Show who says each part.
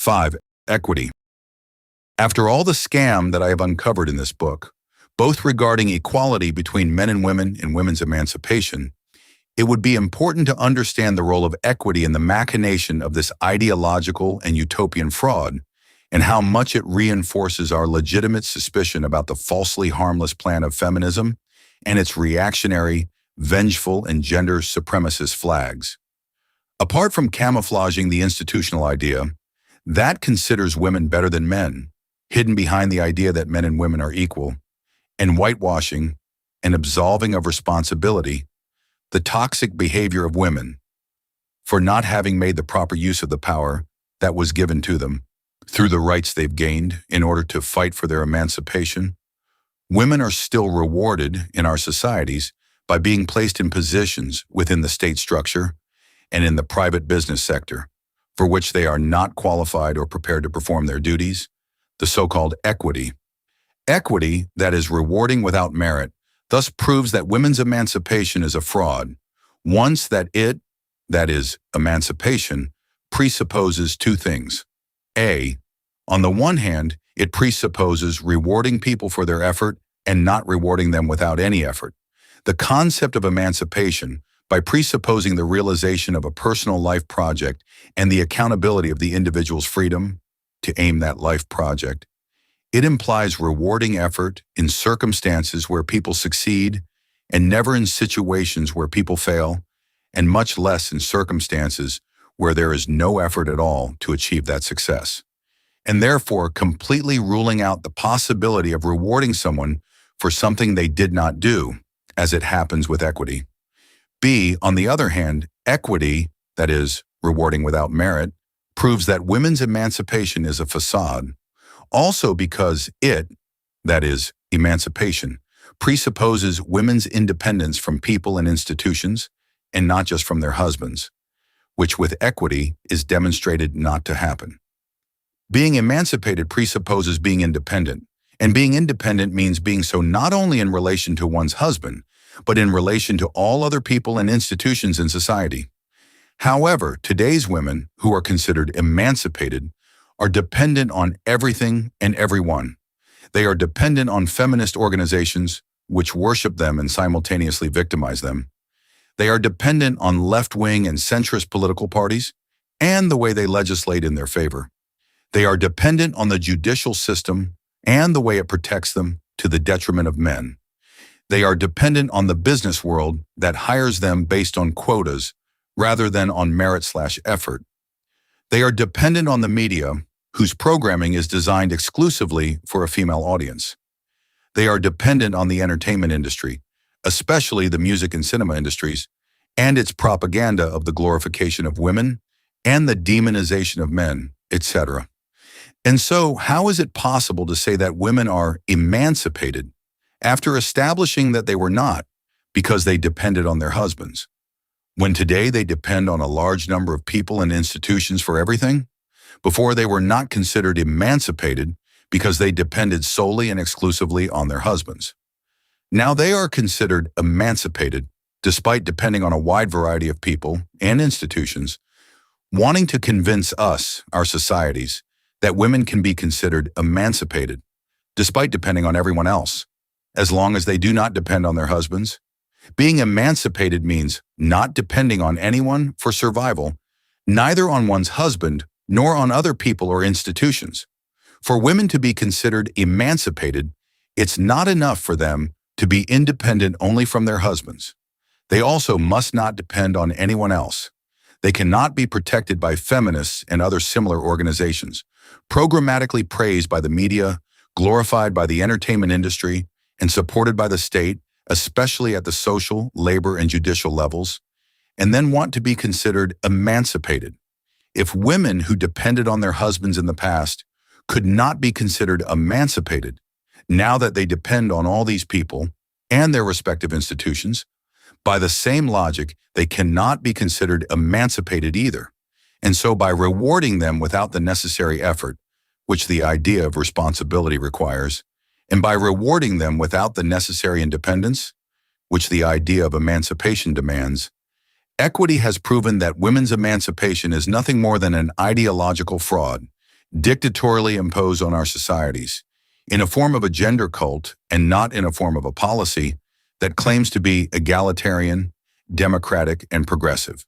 Speaker 1: 5. Equity. After all the scam that I have uncovered in this book, both regarding equality between men and women and women's emancipation, it would be important to understand the role of equity in the machination of this ideological and utopian fraud, and how much it reinforces our legitimate suspicion about the falsely harmless plan of feminism and its reactionary, vengeful, and gender supremacist flags. Apart from camouflaging the institutional idea, that considers women better than men, hidden behind the idea that men and women are equal, and whitewashing and absolving of responsibility the toxic behavior of women for not having made the proper use of the power that was given to them through the rights they've gained in order to fight for their emancipation. Women are still rewarded in our societies by being placed in positions within the state structure and in the private business sector, for which they are not qualified or prepared to perform their duties, the so-called equity. Equity that is rewarding without merit thus proves that women's emancipation is a fraud, once that it, that is, emancipation, presupposes two things. A, on the one hand, it presupposes rewarding people for their effort and not rewarding them without any effort. The concept of emancipation, by presupposing the realization of a personal life project and the accountability of the individual's freedom to aim that life project, it implies rewarding effort in circumstances where people succeed and never in situations where people fail, and much less in circumstances where there is no effort at all to achieve that success, and therefore completely ruling out the possibility of rewarding someone for something they did not do, as it happens with equity. B, on the other hand, equity, that is, rewarding without merit, proves that women's emancipation is a facade, also because it, that is, emancipation, presupposes women's independence from people and institutions, and not just from their husbands, which with equity is demonstrated not to happen. Being emancipated presupposes being independent, and being independent means being so not only in relation to one's husband, but in relation to all other people and institutions in society. However, today's women, who are considered emancipated, are dependent on everything and everyone. They are dependent on feminist organizations, which worship them and simultaneously victimize them. They are dependent on left-wing and centrist political parties and the way they legislate in their favor. They are dependent on the judicial system and the way it protects them to the detriment of men. They are dependent on the business world that hires them based on quotas rather than on merit/effort. They are dependent on the media, whose programming is designed exclusively for a female audience. They are dependent on the entertainment industry, especially the music and cinema industries, and its propaganda of the glorification of women and the demonization of men, etc. And so, how is it possible to say that women are emancipated after establishing that they were not because they depended on their husbands, when today they depend on a large number of people and institutions for everything? Before, they were not considered emancipated because they depended solely and exclusively on their husbands. Now they are considered emancipated despite depending on a wide variety of people and institutions, wanting to convince us, our societies, that women can be considered emancipated despite depending on everyone else, as long as they do not depend on their husbands. Being emancipated means not depending on anyone for survival, neither on one's husband nor on other people or institutions. For women to be considered emancipated, it's not enough for them to be independent only from their husbands. They also must not depend on anyone else. They cannot be protected by feminists and other similar organizations, programmatically praised by the media, glorified by the entertainment industry, and supported by the state, especially at the social, labor, and judicial levels, and then want to be considered emancipated. If women who depended on their husbands in the past could not be considered emancipated, now that they depend on all these people and their respective institutions, by the same logic, they cannot be considered emancipated either. And so by rewarding them without the necessary effort, which the idea of responsibility requires, and by rewarding them without the necessary independence, which the idea of emancipation demands, equity has proven that women's emancipation is nothing more than an ideological fraud, dictatorially impose on our societies, in a form of a gender cult and not in a form of a policy that claims to be egalitarian, democratic, and progressive.